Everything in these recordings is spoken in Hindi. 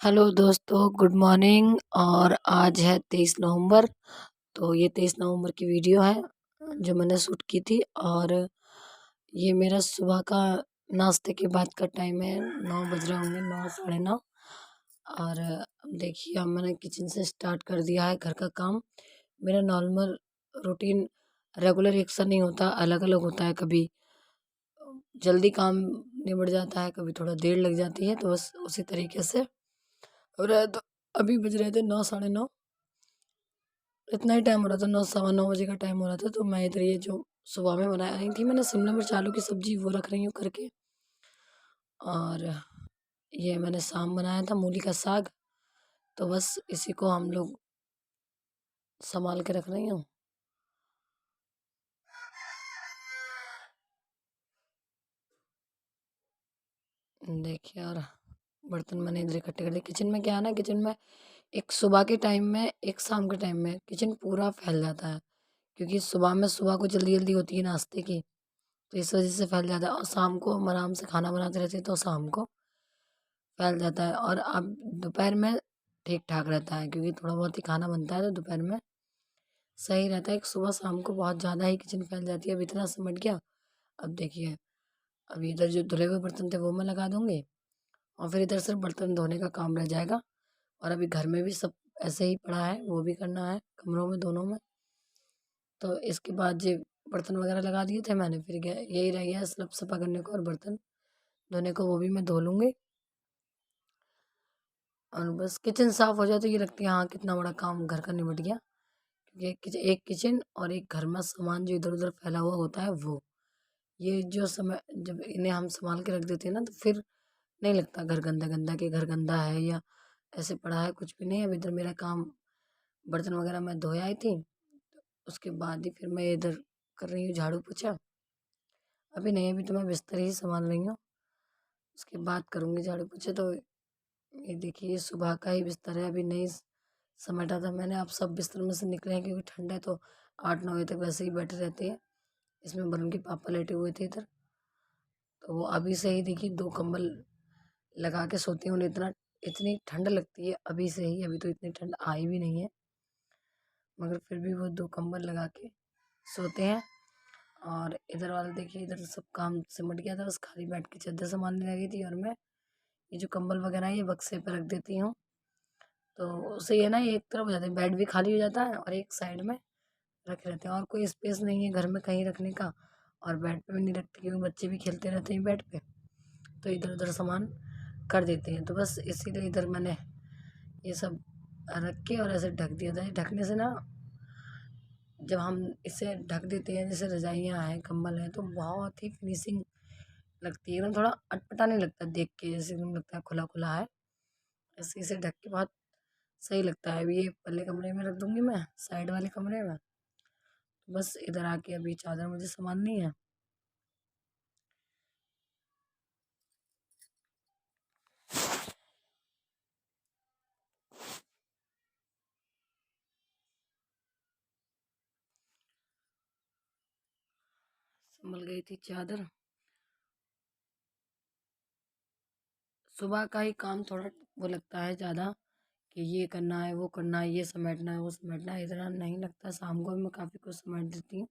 हेलो दोस्तों, गुड मॉर्निंग। और आज है 23 नवंबर। तो ये 23 नवंबर की वीडियो है जो मैंने शूट की थी। और ये मेरा सुबह का नाश्ते के बाद का टाइम है। 9 बज रहे होंगे, 9 साढ़े 9। और अब देखिए, अब मैंने किचन से स्टार्ट कर दिया है घर का काम। मेरा नॉर्मल रूटीन रेगुलर एक सा नहीं होता, अलग अलग होता है। कभी जल्दी काम निबट जाता है, कभी थोड़ा देर लग जाती है। तो बस उसी तरीके से और तो अभी बज रहे थे 9 साढ़े 9। इतना ही टाइम हो रहा था, 9 सवा 9 बजे का टाइम हो रहा था। तो मैं इधर ये जो सुबह में बना रही थी, मैंने शिमला मिर्च आलू की सब्जी वो रख रही हूँ करके। और ये मैंने शाम बनाया था मूली का साग। तो बस इसी को हम लोग संभाल के रख रही हूँ। देखिए, और बर्तन मैंने इधर इकट्ठे कर दिए। किचन में क्या है ना, किचन में एक सुबह के टाइम में एक शाम के टाइम में किचन पूरा फैल जाता है। क्योंकि सुबह को जल्दी जल्दी होती है नाश्ते की, तो इस वजह से फैल जाता है। और शाम को हम आराम से खाना बनाते रहते हैं, तो शाम को फैल जाता है। और अब दोपहर में ठीक ठाक रहता है, क्योंकि थोड़ा बहुत ही खाना बनता है, तो दोपहर में सही रहता है। सुबह शाम को बहुत ज़्यादा ही किचन फैल जाती है। अब इतना सिमट गया। अब देखिए, अभी इधर जो धुले हुए बर्तन थे वो मैं लगा दूंगी, और फिर इधर सिर्फ बर्तन धोने का काम रह जाएगा। और अभी घर में भी सब ऐसे ही पड़ा है, वो भी करना है कमरों में दोनों में। तो इसके बाद ये बर्तन वगैरह लगा दिए थे मैंने, फिर यही रह गया स्लब सफा करने को और बर्तन धोने को, वो भी मैं धो लूँगी। और बस किचन साफ़ हो जाए तो ये लगती है हाँ, कितना बड़ा काम घर का निबट गया। क्योंकि एक किचन और एक घर में सामान जो इधर-उधर फैला हुआ होता है वो, ये जो समय जब इन्हें हम सँभाल के रख देते हैं ना, तो फिर नहीं लगता घर गंदा-गंदा कि घर गंदा है या ऐसे पड़ा है, कुछ भी नहीं। अब इधर मेरा काम बर्तन वगैरह मैं धो आई थी, उसके बाद ही फिर मैं इधर कर रही हूँ झाड़ू पोछा। अभी नहीं, अभी तो मैं बिस्तर ही सँभाल रही हूँ, उसके बाद करूँगी झाड़ू पोछा। तो ये देखिए, ये सुबह का ही बिस्तर है, अभी नहीं समेटा था मैंने। अब सब बिस्तर में से निकले हैं, क्योंकि ठंड है तो 8 9 बजे तक वैसे ही बैठे रहते हैं। इसमें वरुण के पापा लेटे हुए थे इधर, तो वो अभी से ही देखिए 2 कंबल लगा के सोते हैं। उन्हें इतनी ठंड लगती है अभी से ही, अभी तो इतनी ठंड आई भी नहीं है, मगर फिर भी वो 2 कंबल लगा के सोते हैं। और इधर वाला देखिए, इधर सब काम सिमट गया था, बस खाली बैठ के चादर संभालने लगी थी। और मैं ये जो कंबल वगैरह है ये बक्से पर रख देती हूँ, तो उससे ये ना, ये एक तरफ हो जाता है, बेड भी खाली हो जाता है और एक साइड में रखे रहते हैं। और कोई स्पेस नहीं है घर में कहीं रखने का, और बेड पे भी नहीं रखते, क्योंकि बच्चे भी खेलते रहते हैं बेड पे, तो इधर उधर सामान कर देते हैं। तो बस इसीलिए इधर मैंने ये सब रख के और ऐसे ढक दिया था। ढकने से ना, जब हम इसे ढक देते हैं, जैसे रजाइयाँ हैं, कंबल हैं, तो बहुत ही फिनिशिंग लगती है। एकदम थोड़ा अटपटा नहीं लगता देख के, जैसे एकदम लगता है खुला खुला है। ऐसे इसे ढक के बहुत सही लगता है। अभी ये पल्ले कमरे में रख दूंगी मैं, साइड वाले कमरे में। बस इधर आके अभी चादर मुझे संभालनी है। संभल गई थी चादर। सुबह का ही काम थोड़ा वो लगता है ज़्यादा, कि ये करना है, वो करना है, ये समेटना है, वो समेटना है। इतना नहीं लगता। शाम को भी मैं काफ़ी कुछ समेट देती हूँ।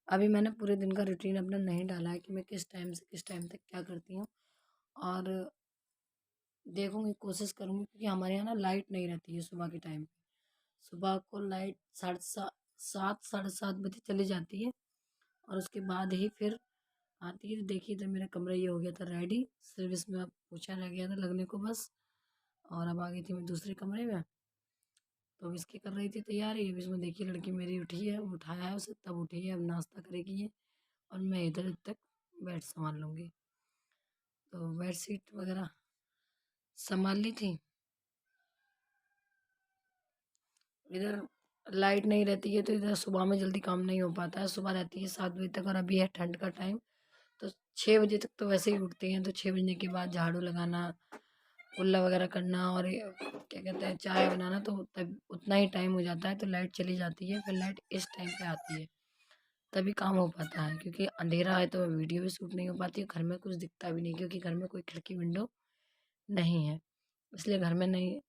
अभी मैंने पूरे दिन का रूटीन अपना नहीं डाला है, कि मैं किस टाइम से किस टाइम तक क्या करती हूँ। और देखूंगी, कोशिश करूंगी, क्योंकि हमारे यहाँ ना लाइट नहीं रहती है सुबह के टाइम पे। सुबह को लाइट 7 7 साढ़े 7 बजे चली जाती है, और उसके बाद ही फिर आती है। तो देखिए, इधर मेरा कमरा ये हो गया था रेडी, सिर्फ इसमें अब पोछा रह गया था लगने को बस। और अब आ गई थी मैं दूसरे कमरे में, तो अब इसकी कर रही थी तैयारी। अब इसमें देखिए, लड़की मेरी उठी है, उठाया है उसे, तब उठी है, अब नाश्ता करेगी ये। और मैं इधर तक बेड संभाल लूँगी। तो बेड शीट वगैरह संभाल ली थी। इधर लाइट नहीं रहती है, तो इधर सुबह में जल्दी काम नहीं हो पाता है। सुबह रहती है 7 बजे तक, और अभी है ठंड का टाइम, तो 6 बजे तक तो वैसे ही उठते हैं। तो 6 बजने के बाद झाड़ू लगाना, कुल्ला वगैरह करना, और ये क्या कहते हैं, चाय बनाना, तो तब उतना ही टाइम हो जाता है। तो लाइट चली जाती है, फिर लाइट इस टाइम पे आती है, तभी काम हो पाता है। क्योंकि अंधेरा है तो वीडियो भी शूट नहीं हो पाती, घर में कुछ दिखता भी नहीं, क्योंकि घर में कोई खिड़की विंडो नहीं है। इसलिए घर में नहीं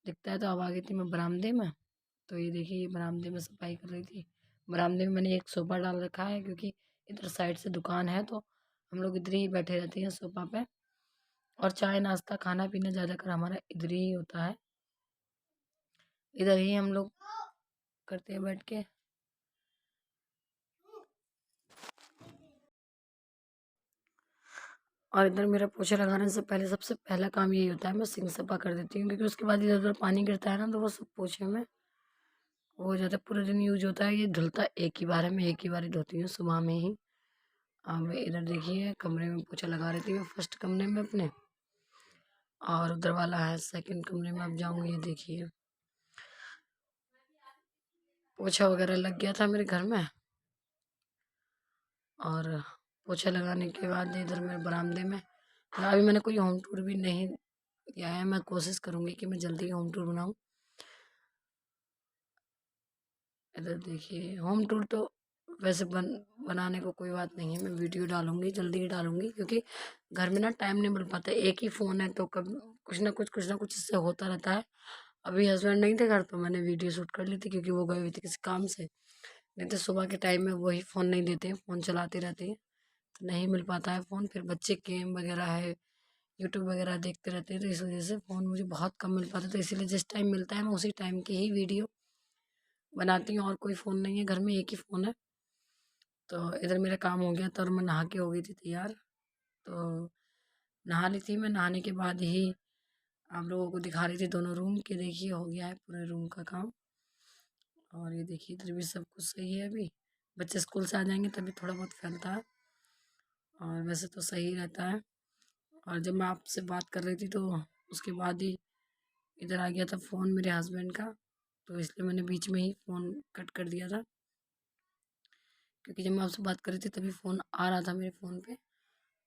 दिखता है। तो अब आ गई थी मैं बरामदे में। तो ये देखिए, ये बरामदे में सफाई कर रही थी। बरामदे में मैंने एक सोफ़ा डाल रखा है, क्योंकि इधर साइड से दुकान है, तो हम लोग इधर ही बैठे रहते हैं सोफ़ा पे। और चाय नाश्ता खाना पीना ज़्यादातर हमारा इधर ही होता है। इधर ही हम लोग करते हैं बैठ के। और इधर मेरा पोछा लगाने से पहले सबसे पहला काम यही होता है, मैं सिंक सफा कर देती हूँ, क्योंकि उसके बाद इधर उधर पानी गिरता है ना, तो वो सब पोछे में वो हो जाता है। पूरे दिन यूज होता है, ये धुलता एक ही बार है, मैं एक ही बार ही धोती हूँ सुबह में ही। अब इधर देखिए, कमरे में पोछा लगा रही थी मैं फर्स्ट कमरे में अपने, और उधर वाला है सेकंड कमरे में। अब जाऊँगी, ये देखिए पोछा वगैरह लग गया था मेरे घर में। और पोछा लगाने के बाद इधर मेरे बरामदे में, अभी मैंने कोई होम टूर भी नहीं किया है। मैं कोशिश करूँगी कि मैं जल्दी होम टूर बनाऊँ। इधर देखिए, होम टूर तो वैसे बनाने को कोई बात नहीं है, मैं वीडियो डालूँगी, जल्दी ही डालूँगी, क्योंकि घर में ना टाइम नहीं मिल पाता। एक ही फ़ोन है, तो कब कुछ ना कुछ इससे होता रहता है। अभी हस्बैंड नहीं थे घर, तो मैंने वीडियो शूट कर ली थी, क्योंकि वो गए हुए थे किसी काम से। नहीं तो सुबह के टाइम में वही फ़ोन नहीं देते हैं, फ़ोन चलाते रहते हैं, तो नहीं मिल पाता है फ़ोन। फिर बच्चे गेम वगैरह है, यूट्यूब वगैरह देखते रहते हैं, तो इस वजह से फ़ोन मुझे बहुत कम मिल पाता है। तो इसीलिए जिस टाइम मिलता है मैं उसी टाइम की ही वीडियो बनाती हूँ। और कोई फ़ोन नहीं है घर में, एक ही फ़ोन है। तो इधर मेरा काम हो गया था और मैं नहा के हो गई थी तैयार। तो नहा ली थी मैं, नहाने के बाद ही आप लोगों को दिखा रही थी दोनों रूम के। देखिए हो गया है पूरे रूम का काम। और ये देखिए, इधर भी सब कुछ सही है। अभी बच्चे स्कूल से आ जाएंगे तभी थोड़ा बहुत फैलता है, और वैसे तो सही रहता है। और जब मैं आपसे बात कर रही थी, तो उसके बाद ही इधर आ गया था फ़ोन मेरे हस्बैंड का, तो इसलिए मैंने बीच में ही फ़ोन कट कर दिया था, क्योंकि जब मैं आपसे बात कर रही थी तभी फ़ोन आ रहा था मेरे फ़ोन पे।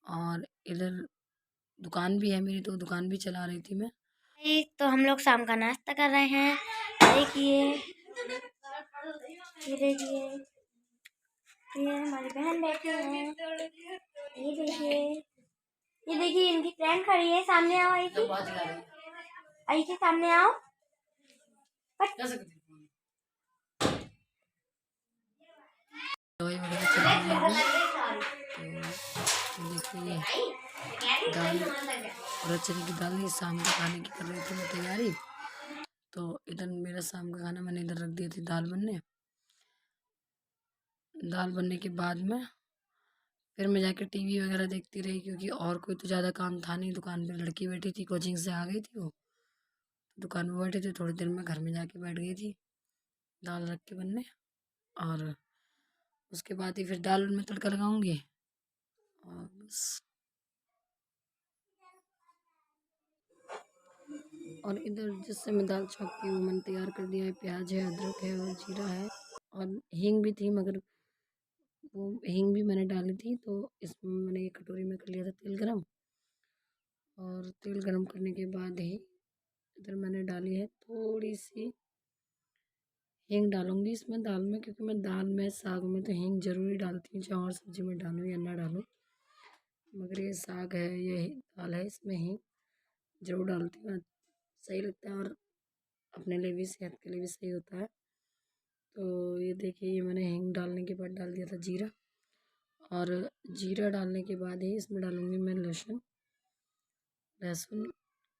और इधर दुकान भी है मेरी, तो दुकान भी चला रही थी मैं। तो हम लोग शाम का नाश्ता कर रहे हैं। देखिए, ये देखिए, ये हमारी बहन बैठी है। ये देखिए, ये देखिए, इनकी फ्रेंड खड़ी है। सामने आओ, ऐसे सामने आओ। दवाई वगैरह चल रही है अभी। तो देखिए, दाल और चने की दाल ही शाम के खाने की कर रही थी मैं तैयारी। तो इधर मेरा शाम का खाना मैंने इधर रख दिया थी दाल बनने। दाल बनने के बाद में फिर मैं जाके टीवी वगैरह देखती रही, क्योंकि और कोई तो ज़्यादा काम था नहीं। दुकान पे लड़की बैठी थी, कोचिंग से आ गई थी वो, दुकान पे बैठी थी। थोड़ी देर में घर में जाके बैठ गई थी दाल रख के बनने। और उसके बाद ही फिर दाल में तड़का लगाऊंगी, और बस। और इधर जिससे मैं दाल छौंकती हूँ मैंने तैयार कर दिया है। प्याज है, अदरक है और जीरा है, और हींग भी थी, मगर वो हींग भी मैंने डाली थी। तो इसमें मैंने एक कटोरी में कर लिया था तेल गरम, और तेल गरम करने के बाद ही इधर मैंने डाली है थोड़ी सी हींग। डालूंगी इसमें दाल में, क्योंकि मैं दाल में साग में तो हींग ज़रूरी डालती हूँ, चाहे और सब्ज़ी में डालूँ या ना डालूँ। मगर ये साग है, ये दाल है, इसमें हींग ज़रूर डालती हूँ। सही लगता है, और अपने लिए भी, सेहत के लिए भी सही होता है। तो ये देखिए, ये मैंने हींग डालने के बाद डाल दिया था जीरा। और जीरा डालने के बाद ही इसमें डालूंगी मैं लहसुन। लहसुन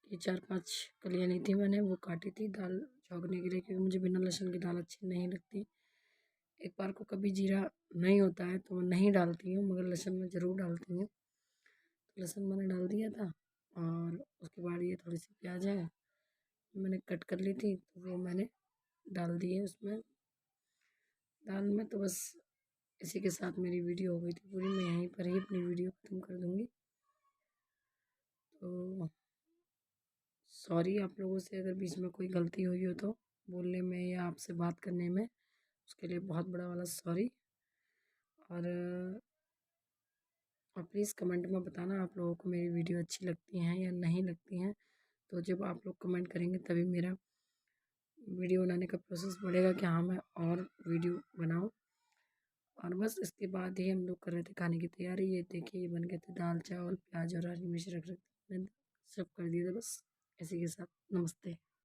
की 4-5 कलियाँ नहीं थी, मैंने वो काटी थी दाल छौंकने के लिए, क्योंकि मुझे बिना लहसुन की दाल अच्छी नहीं लगती। एक बार को कभी जीरा नहीं होता है तो मैं नहीं डालती हूँ, मगर लहसुन मैं ज़रूर डालती हूँ। तो लहसुन मैंने डाल दिया था। और उसके बाद ये थोड़ी सी प्याज है, मैंने कट कर ली थी, तो वो मैंने डाल दी है उसमें दाल में। तो बस इसी के साथ मेरी वीडियो हो गई थी पूरी। मैं यहीं पर ही अपनी वीडियो ख़त्म कर दूँगी। तो सॉरी आप लोगों से अगर बीच में कोई गलती हुई हो तो, बोलने में या आपसे बात करने में, उसके लिए बहुत बड़ा वाला सॉरी। और प्लीज़ कमेंट में बताना आप लोगों को मेरी वीडियो अच्छी लगती हैं या नहीं लगती हैं। तो जब आप लोग कमेंट करेंगे तभी मेरा वीडियो बनाने का प्रोसेस बढ़ेगा कि हाँ मैं और वीडियो बनाऊँ। और बस इसके बाद ही हम लोग कर रहे थे खाने की तैयारी। ये देखिए, ये बन गए थे दाल चावल, प्याज और हरी मिर्च रख रखी मैंने, सब कर दिया था बस। इसी के साथ नमस्ते।